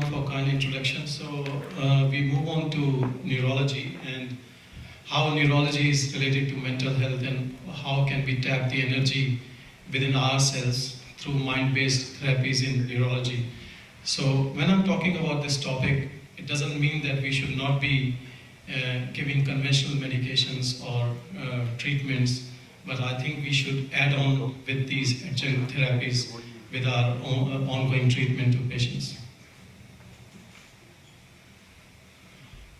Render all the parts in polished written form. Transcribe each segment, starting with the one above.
for kind introduction. So we move on to neurology and how neurology is related to mental health and how can we tap the energy within ourselves through mind-based therapies in neurology. So when I'm talking about this topic, it doesn't mean that we should not be giving conventional medications or treatments, but I think we should add on with these adjunct therapies with our ongoing treatment to patients.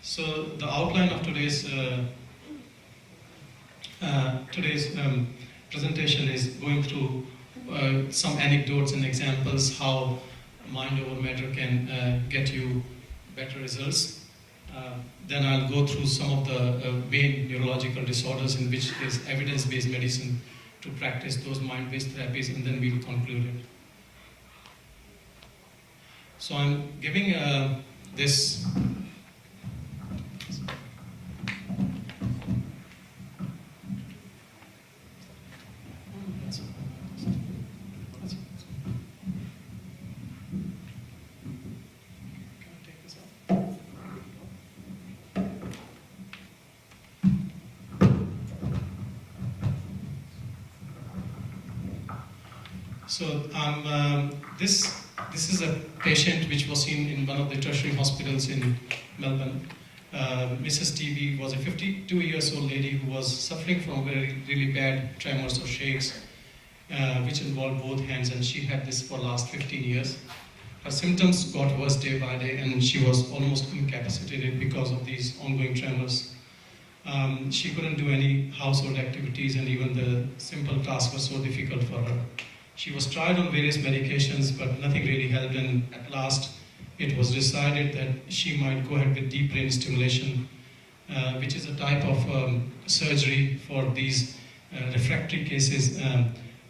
So the outline of today's presentation is going through some anecdotes and examples how mind over matter can get you better results. Then I'll go through some of the main neurological disorders in which there's evidence-based medicine to practice those mind-based therapies, and then we'll conclude it. So I'm giving this So this is a patient which was seen in one of the tertiary hospitals in Melbourne. Mrs. TB was a 52 years old lady who was suffering from really bad tremors or shakes, which involved both hands, and she had this for the last 15 years. Her symptoms got worse day by day, and she was almost incapacitated because of these ongoing tremors. She couldn't do any household activities, and even the simple tasks were so difficult for her. She was tried on various medications, but nothing really helped, and at last it was decided that she might go ahead with deep brain stimulation, which is a type of surgery for these refractory cases.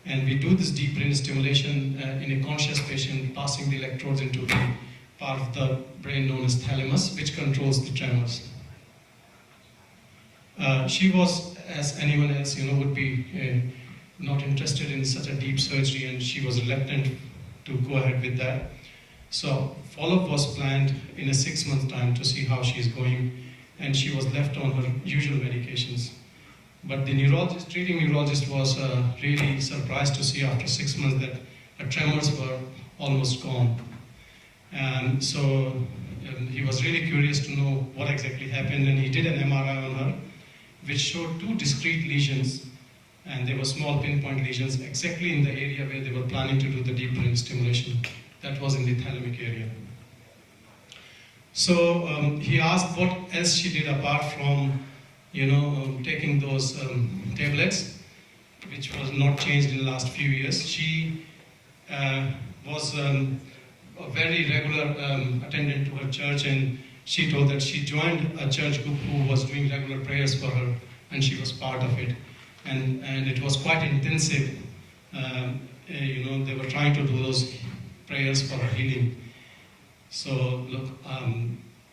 And we do this deep brain stimulation in a conscious patient, passing the electrodes into the part of the brain known as thalamus, which controls the tremors. She was, as anyone else, would be not interested in such a deep surgery, and she was reluctant to go ahead with that. So follow-up was planned in a 6-month time to see how she is going, and she was left on her usual medications. But the treating neurologist was really surprised to see after 6 months that her tremors were almost gone. And so he was really curious to know what exactly happened, and he did an MRI on her, which showed 2 discrete lesions, and they were small pinpoint lesions exactly in the area where they were planning to do the deep brain stimulation. That was in the thalamic area. So he asked what else she did apart from, taking those tablets, which was not changed in the last few years. She was a very regular attendant to her church, and she told that she joined a church group who was doing regular prayers for her, and she was part of it. And it was quite intensive. They were trying to do those prayers for her healing. So look,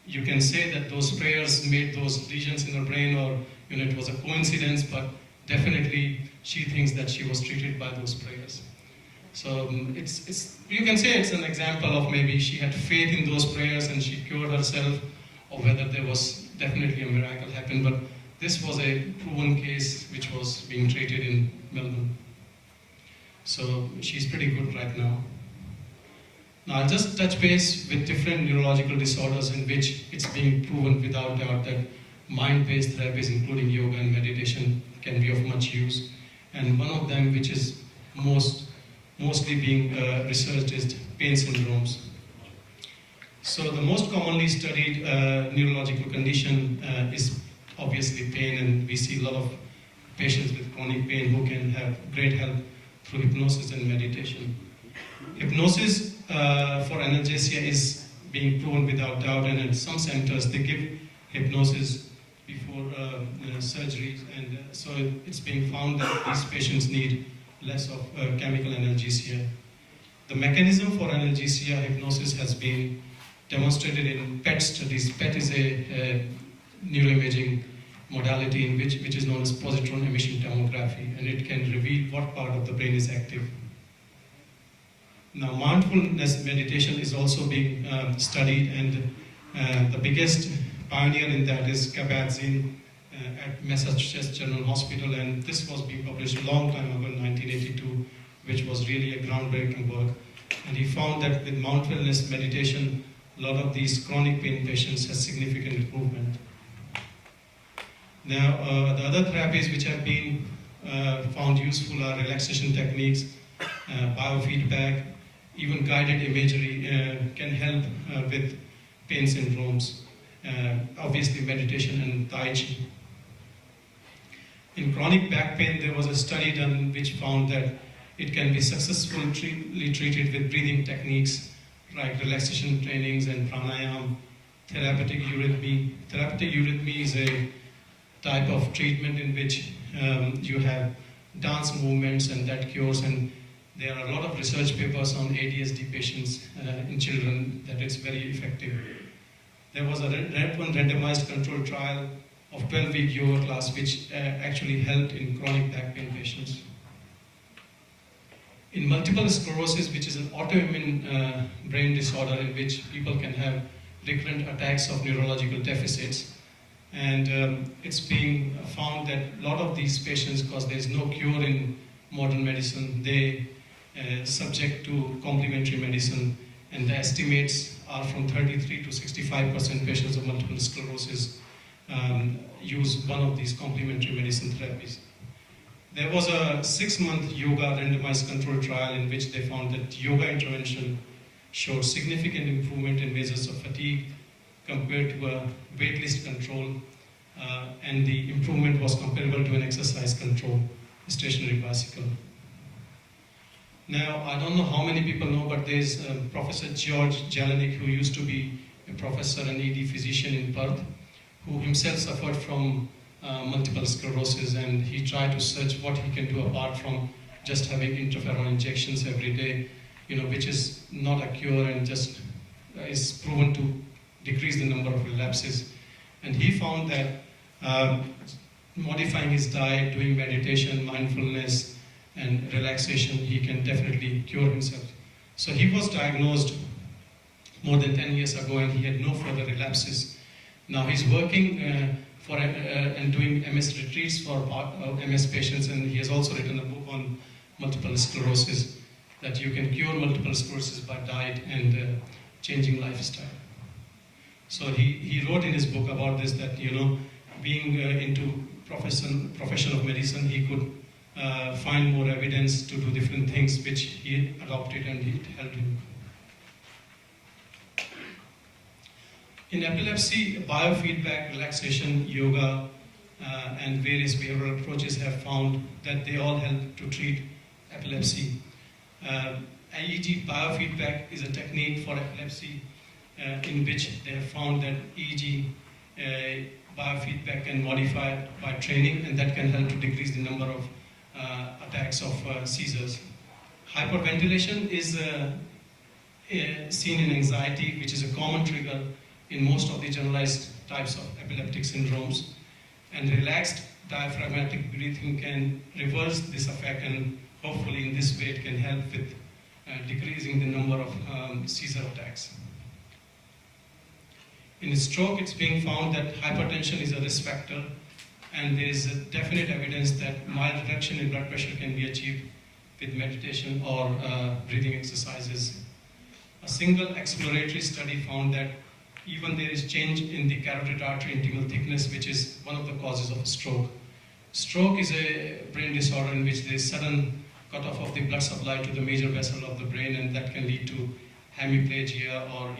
you can say that those prayers made those lesions in her brain, or it was a coincidence, but definitely she thinks that she was treated by those prayers. So you can say it's an example of maybe she had faith in those prayers and she cured herself, or whether there was definitely a miracle happened. But this was a proven case which was being treated in Melbourne. So she's pretty good right now. Now I'll just touch base with different neurological disorders in which it's being proven without doubt that mind-based therapies, including yoga and meditation, can be of much use. And one of them, which is mostly being researched, is pain syndromes. So the most commonly studied neurological condition is obviously pain, and we see a lot of patients with chronic pain who can have great help through hypnosis and meditation. Hypnosis for analgesia is being proven without doubt, and at some centers they give hypnosis before surgeries, and so it's being found that these patients need less of chemical analgesia. The mechanism for analgesia hypnosis has been demonstrated in PET studies. PET is a neuroimaging modality in which is known as positron emission tomography, and it can reveal what part of the brain is active. Now, mindfulness meditation is also being studied, and the biggest pioneer in that is Kabat-Zinn at Massachusetts General Hospital, and this was being published a long time ago in 1982, which was really a groundbreaking work. And he found that with mindfulness meditation, a lot of these chronic pain patients have significant improvement. Now, the other therapies which have been found useful are relaxation techniques, biofeedback, even guided imagery can help with pain syndromes, obviously meditation and Tai Chi. In chronic back pain, there was a study done which found that it can be successfully treated with breathing techniques like relaxation trainings and pranayama, therapeutic eurythmy. Therapeutic eurythmy is a type of treatment in which you have dance movements and that cures, and there are a lot of research papers on ADHD patients in children that it's very effective. There was a randomized controlled trial of 12-week yoga class which actually helped in chronic back pain patients. In multiple sclerosis, which is an autoimmune brain disorder in which people can have recurrent attacks of neurological deficits, and it's being found that a lot of these patients, because there's no cure in modern medicine, they subject to complementary medicine, and the estimates are from 33 to 65% patients of multiple sclerosis use one of these complementary medicine therapies. There was a 6-month yoga randomized control trial in which they found that yoga intervention showed significant improvement in measures of fatigue compared to a waitlist control, and the improvement was comparable to an exercise control, stationary bicycle. Now, I don't know how many people know, but there's Professor George Jelinek, who used to be a professor and ED physician in Perth, who himself suffered from multiple sclerosis, and he tried to search what he can do apart from just having interferon injections every day, which is not a cure and just is proven to decrease the number of relapses. And he found that modifying his diet, doing meditation, mindfulness, and relaxation, he can definitely cure himself. So he was diagnosed more than 10 years ago, and he had no further relapses. Now he's working and doing MS retreats for MS patients, and he has also written a book on multiple sclerosis, that you can cure multiple sclerosis by diet and changing lifestyle. So he wrote in his book about this, that being into profession of medicine, he could find more evidence to do different things which he adopted, and it helped him. In epilepsy, biofeedback, relaxation, yoga, and various behavioral approaches have found that they all help to treat epilepsy. EEG biofeedback is a technique for epilepsy in which they have found that EEG biofeedback can modify by training, and that can help to decrease the number of attacks of seizures. Hyperventilation is seen in anxiety, which is a common trigger in most of the generalized types of epileptic syndromes. And relaxed diaphragmatic breathing can reverse this effect, and hopefully in this way it can help with decreasing the number of seizure attacks. In stroke, it's being found that hypertension is a risk factor, and there is definite evidence that mild reduction in blood pressure can be achieved with meditation or breathing exercises. A single exploratory study found that even there is change in the carotid artery intimal thickness, which is one of the causes of stroke. Stroke is a brain disorder in which there is sudden cutoff of the blood supply to the major vessel of the brain, and that can lead to hemiplegia or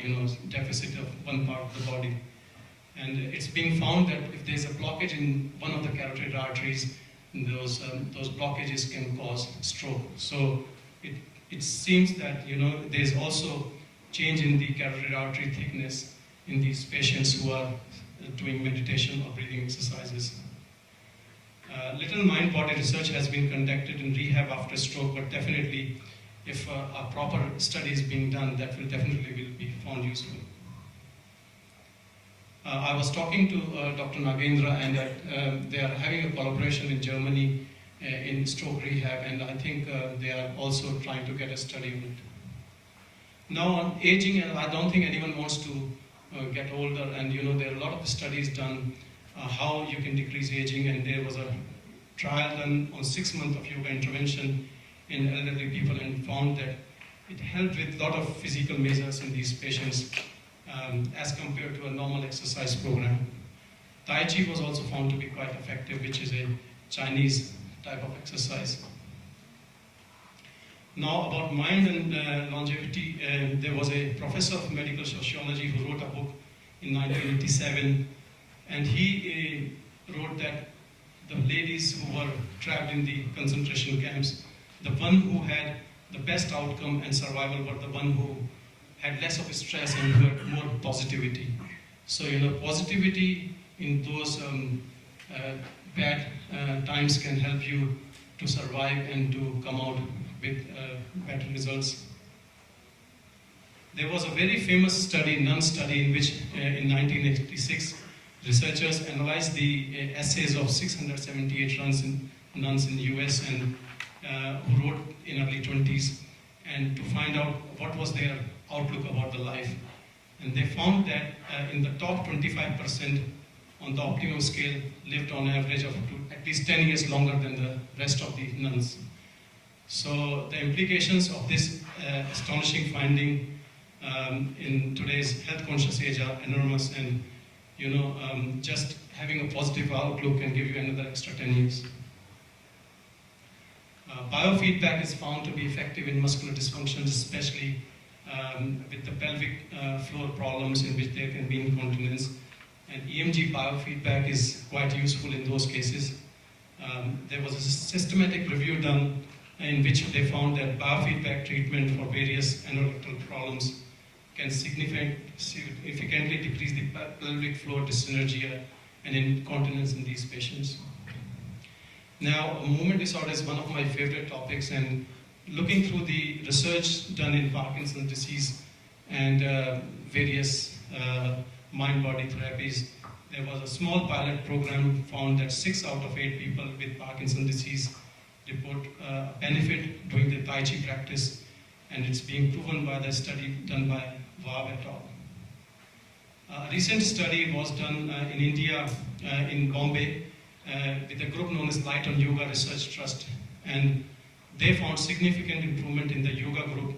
deficit of one part of the body. And it's being found that if there's a blockage in one of the carotid arteries, those blockages can cause stroke. So it seems that there's also change in the carotid artery thickness in these patients who are doing meditation or breathing exercises. Little mind-body research has been conducted in rehab after stroke, but definitely if a proper study is being done, that will definitely be found useful. I was talking to Dr. Nagendra, and they are having a collaboration in Germany in stroke rehab, and I think they are also trying to get a study on it. Now on aging, I don't think anyone wants to get older, and there are a lot of studies done how you can decrease aging, and there was a trial done on 6 months of yoga intervention in elderly people and found that it helped with a lot of physical measures in these patients as compared to a normal exercise program. Tai Chi was also found to be quite effective, which is a Chinese type of exercise. Now about mind and longevity, there was a professor of medical sociology who wrote a book in 1987, and he wrote that the ladies who were trapped in the concentration camps, the one who had the best outcome and survival were the one who had less of stress and who had more positivity. So positivity in those bad times can help you to survive and to come out with better results. There was a very famous study, nun study, in which in 1986 researchers analyzed the essays of 678 nuns in the US and who wrote in early 20s, and to find out what was their outlook about the life. And they found that in the top 25% on the optimum scale lived on average of at least 10 years longer than the rest of the nuns. So the implications of this astonishing finding in today's health conscious age are enormous, and just having a positive outlook can give you another extra 10 years. Biofeedback is found to be effective in muscular dysfunctions, especially with the pelvic floor problems in which there can be incontinence. And EMG biofeedback is quite useful in those cases. There was a systematic review done in which they found that biofeedback treatment for various anorectal problems can significantly decrease the pelvic floor dyssynergia and incontinence in these patients. Now, movement disorder is one of my favorite topics, and looking through the research done in Parkinson's disease and various mind-body therapies, there was a small pilot program found that 6 out of 8 people with Parkinson's disease report benefit doing the Tai Chi practice, and it's being proven by the study done by Vav et al. A recent study was done in India, in Bombay, with a group known as Light on Yoga Research Trust, and they found significant improvement in the yoga group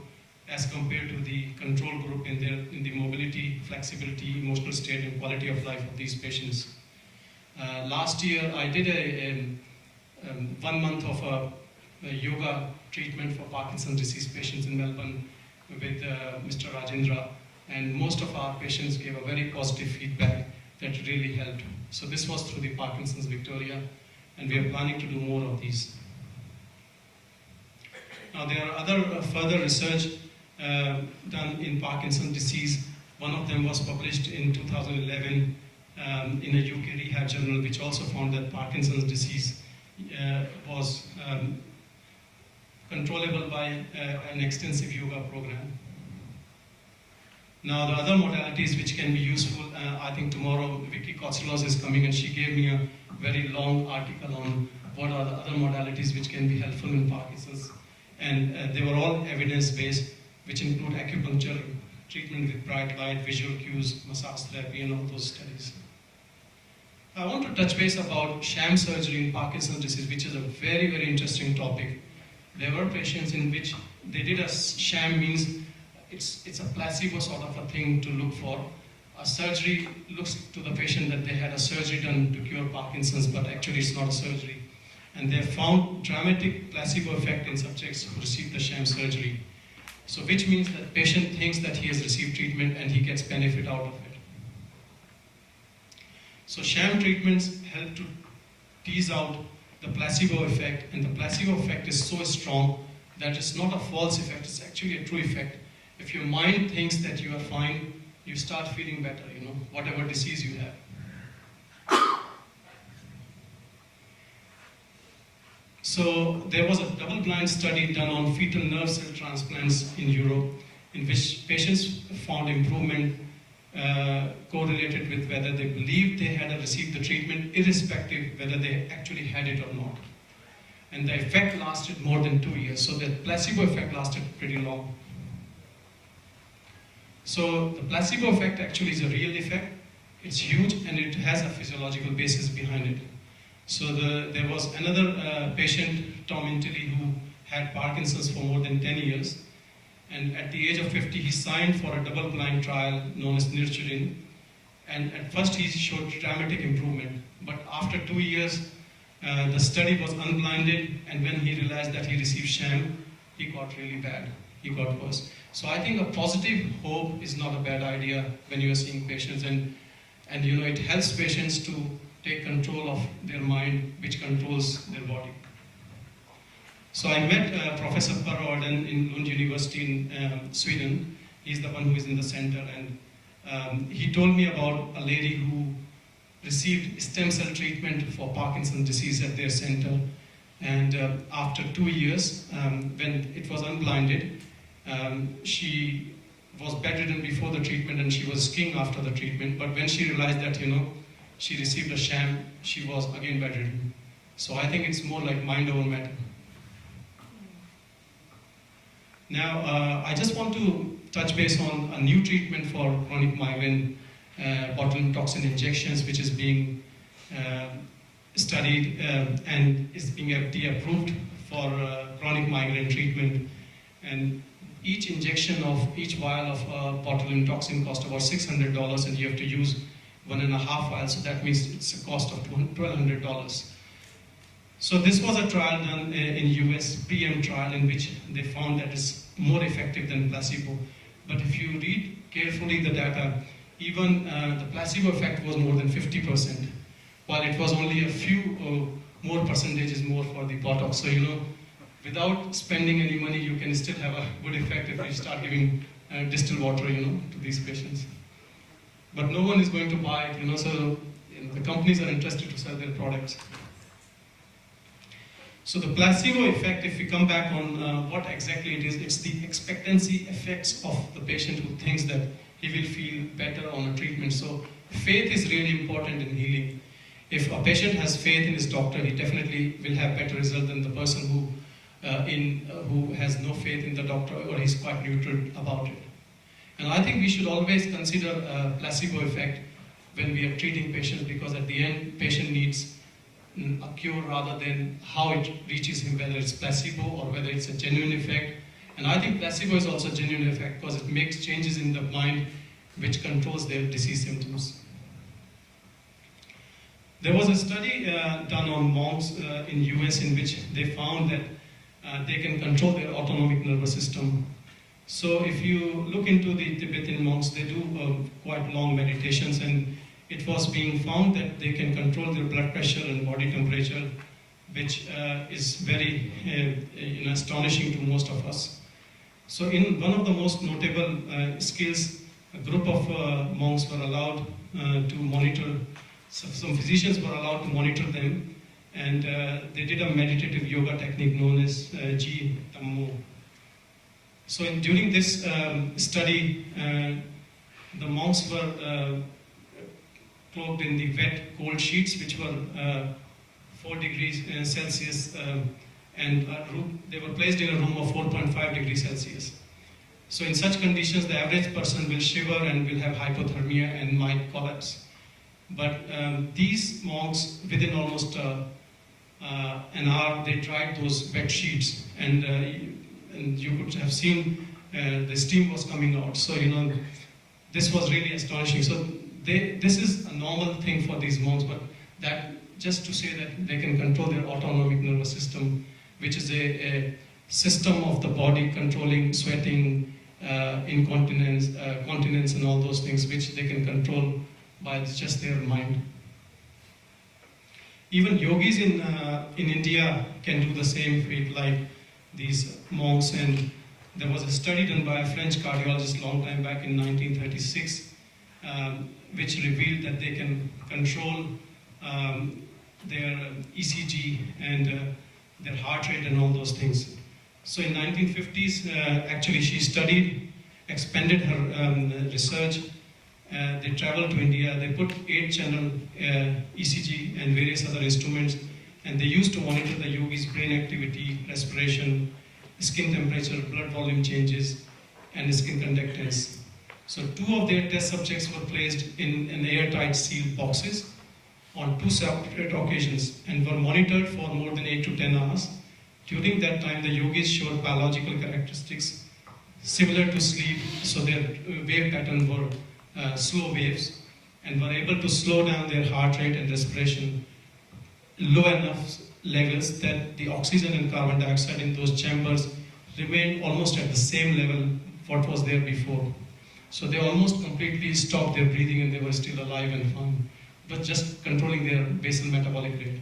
as compared to the control group in the mobility, flexibility, emotional state, and quality of life of these patients. Last year, I did a 1 month of a yoga treatment for Parkinson's disease patients in Melbourne with Mr. Rajendra, and most of our patients gave a very positive feedback that really helped. So this was through the Parkinson's Victoria, and we are planning to do more of these. Now there are other further research done in Parkinson's disease. One of them was published in 2011 in a UK rehab journal, which also found that Parkinson's disease was controllable by an extensive yoga program. Now the other modalities which can be useful, I think tomorrow Vicky Kotsalos is coming and she gave me a very long article on what are the other modalities which can be helpful in Parkinson's. And they were all evidence-based, which include acupuncture, treatment with bright light, visual cues, massage therapy, and all those studies. I want to touch base about sham surgery in Parkinson's disease, which is a very, very interesting topic. There were patients in which they did a sham, means it's a placebo sort of a thing to look for. A surgery looks to the patient that they had a surgery done to cure Parkinson's, but actually it's not a surgery. And they found dramatic placebo effect in subjects who received the sham surgery. So which means that the patient thinks that he has received treatment and he gets benefit out of it. So sham treatments help to tease out the placebo effect, and the placebo effect is so strong that it's not a false effect, it's actually a true effect. If your mind thinks that you are fine, you start feeling better, whatever disease you have. So there was a double-blind study done on fetal nerve cell transplants in Europe, in which patients found improvement correlated with whether they believed they had received the treatment, irrespective whether they actually had it or not. And the effect lasted more than 2 years, so the placebo effect lasted pretty long. So the placebo effect actually is a real effect. It's huge and it has a physiological basis behind it. So there was another patient, Tom Intilly, who had Parkinson's for more than 10 years. And at the age of 50, he signed for a double-blind trial known as Neurology. And at first, he showed dramatic improvement. But after 2 years, the study was unblinded. And when he realized that he received sham, he got really bad. He got worse. So I think a positive hope is not a bad idea when you are seeing patients. And it helps patients to take control of their mind, which controls their body. So I met Professor Per Orden in Lund University in Sweden. He's the one who is in the center, and he told me about a lady who received stem cell treatment for Parkinson's disease at their center. And after 2 years, when it was unblinded, she was bedridden before the treatment and she was skiing after the treatment. But when she realized that, she received a sham, she was again bedridden. So I think it's more like mind over matter. Now, I just want to touch base on a new treatment for chronic migraine, botulinum toxin injections, which is being studied and is being FDA approved for chronic migraine treatment. And each injection of each vial of botulinum toxin costs about $600, and you have to use 1.5 vials, so that means it's a cost of $1,200. So this was a trial done in US, PM trial, in which they found that it's more effective than placebo. But if you read carefully the data, even the placebo effect was more than 50%, while it was only a few more percentages more for the Botox. So, without spending any money, you can still have a good effect if you start giving distilled water, to these patients. But no one is going to buy it, so the companies are interested to sell their products. So the placebo effect, if we come back on what exactly it is, it's the expectancy effects of the patient who thinks that he will feel better on a treatment. So faith is really important in healing. If a patient has faith in his doctor, he definitely will have better result than the person who has no faith in the doctor or is quite neutral about it. And I think we should always consider a placebo effect when we are treating patients, because at the end, patient needs a cure rather than how it reaches him, whether it's placebo or whether it's a genuine effect. And I think placebo is also a genuine effect because it makes changes in the mind which controls their disease symptoms. There was a study done on monks in US in which they found that they can control their autonomic nervous system. So if you look into the Tibetan monks, they do quite long meditations, and it was being found that they can control their blood pressure and body temperature, which is very astonishing to most of us. So in one of the most notable skills, a group of monks were allowed to monitor, some physicians were allowed to monitor them, and they did a meditative yoga technique known as Ji Tammo. So during this study, the monks were cloaked in the wet, cold sheets, which were 4 degrees Celsius, and they were placed in a room of 4.5 degrees Celsius. So in such conditions, the average person will shiver and will have hypothermia and might collapse. But these monks, within almost an hour, they tried those wet sheets, and you could have seen the steam was coming out. So, this was really astonishing. So this is a normal thing for these monks, but that just to say that they can control their autonomic nervous system, which is a system of the body controlling sweating, incontinence, continence, and all those things, which they can control by just their mind. Even yogis in India can do the same feat like these monks, and there was a study done by a French cardiologist long time back in 1936, which revealed that they can control their ECG and their heart rate and all those things. So in 1950s, actually she studied, expanded her research. They traveled to India, they put 8-channel ECG and various other instruments, and they used to monitor the yogi's brain activity, respiration, skin temperature, blood volume changes, and skin conductance. So 2 of their test subjects were placed in an airtight sealed boxes on 2 separate occasions and were monitored for more than 8 to 10 hours. During that time, the yogis showed biological characteristics similar to sleep, so their wave pattern were slow waves and were able to slow down their heart rate and respiration low enough levels that the oxygen and carbon dioxide in those chambers remained almost at the same level what was there before. So they almost completely stopped their breathing and they were still alive and fine, but just controlling their basal metabolic rate.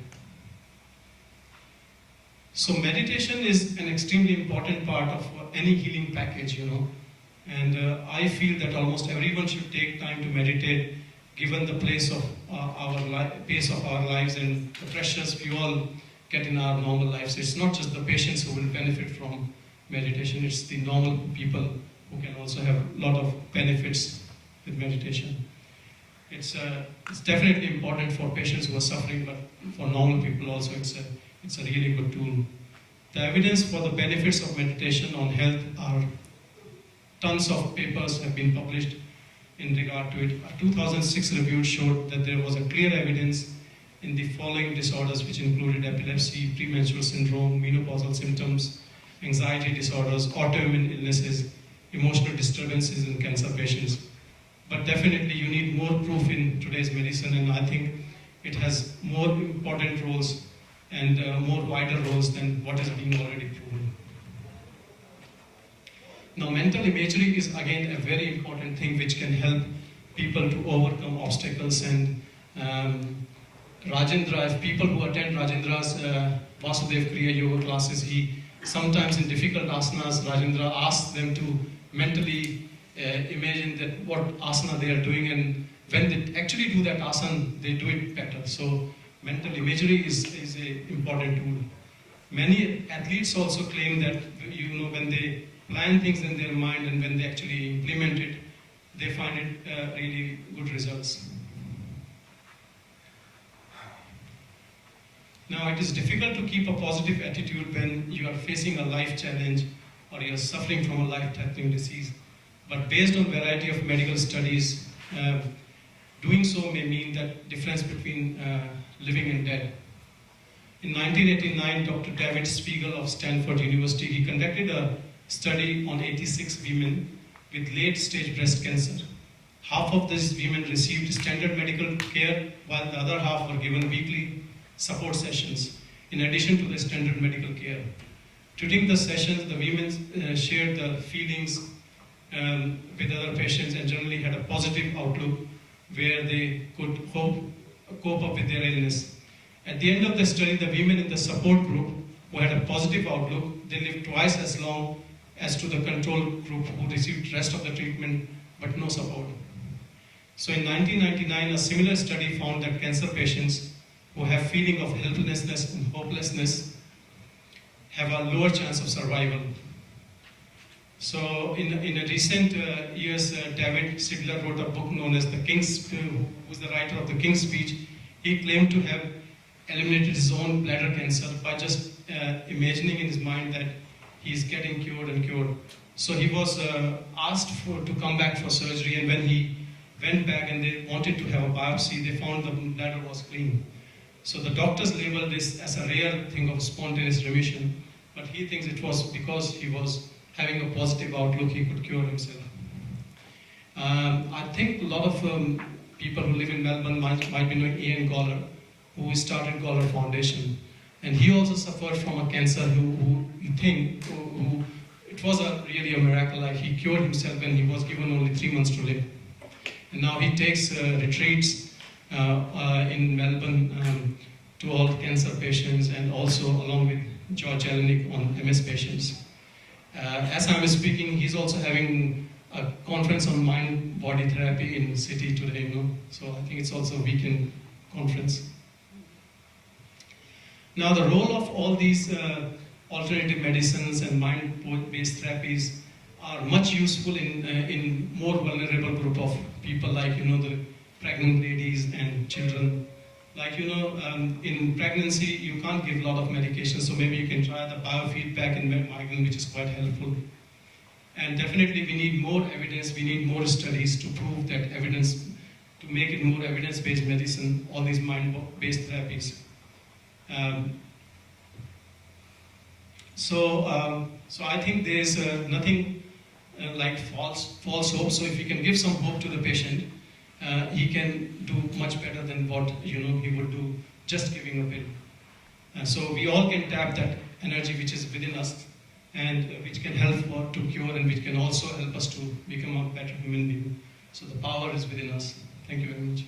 So meditation is an extremely important part of any healing package, and I feel that almost everyone should take time to meditate, given the pace of our lives and the pressures we all get in our normal lives. It's not just the patients who will benefit from meditation, it's the normal people who can also have a lot of benefits with meditation. It's definitely important for patients who are suffering, but for normal people also it's a really good tool. The evidence for the benefits of meditation on health are tons of papers have been published in regard to it. A 2006 review showed that there was a clear evidence in the following disorders, which included epilepsy, premenstrual syndrome, menopausal symptoms, anxiety disorders, autoimmune illnesses, emotional disturbances in cancer patients. But definitely you need more proof in today's medicine, and I think it has more important roles and more wider roles than what is being already proven. Now, mental imagery is again a very important thing which can help people to overcome obstacles, and Rajendra, if people who attend Rajendra's Vasudeva Kriya yoga classes, he sometimes in difficult asanas, Rajendra asks them to mentally imagine that what asana they are doing, and when they actually do that asana, they do it better. So mental imagery is an important tool. Many athletes also claim that when they plan things in their mind and when they actually implement it, they find it really good results. Now, it is difficult to keep a positive attitude when you are facing a life challenge or you are suffering from a life-threatening disease. But based on a variety of medical studies, doing so may mean that difference between living and dead. In 1989, Dr. David Spiegel of Stanford University, he conducted a study on 86 women with late-stage breast cancer. Half of these women received standard medical care, while the other half were given weekly support sessions, in addition to the standard medical care. During the sessions, the women shared their feelings with other patients and generally had a positive outlook where they could cope up with their illness. At the end of the study, the women in the support group who had a positive outlook, they lived twice as long as to the control group who received the rest of the treatment but no support. So in 1999, a similar study found that cancer patients who have feeling of helplessness and hopelessness have a lower chance of survival. So in a recent years, David Sigler wrote a book known as The King's, who was the writer of The King's Speech. He claimed to have eliminated his own bladder cancer by just imagining in his mind that he is getting cured and cured. So he was asked to come back for surgery, and when he went back and they wanted to have a biopsy, they found the bladder was clean. So the doctors labeled this as a rare thing of spontaneous remission, but he thinks it was because he was having a positive outlook, he could cure himself. I think a lot of people who live in Melbourne might be knowing Ian Goller, who started Goller Foundation. And he also suffered from a cancer who it was really a miracle, like he cured himself when he was given only 3 months to live. And now he takes retreats in Melbourne to all cancer patients, and also along with George Jelinek on MS patients. As I'm speaking, he's also having a conference on mind-body therapy in the city today, so I think it's also a weekend conference. Now, the role of all these alternative medicines and mind-based therapies are much useful in more vulnerable group of people, like the pregnant ladies and children. Like in pregnancy you can't give a lot of medication, so maybe you can try the biofeedback in migraine, which is quite helpful. And definitely we need more evidence, we need more studies to prove that evidence, to make it more evidence-based medicine, all these mind-based therapies. So I think there is nothing like false hope. So if you can give some hope to the patient, he can do much better than what he would do just giving a pill. So we all can tap that energy which is within us, and which can help to cure, and which can also help us to become a better human being. So the power is within us. Thank you very much.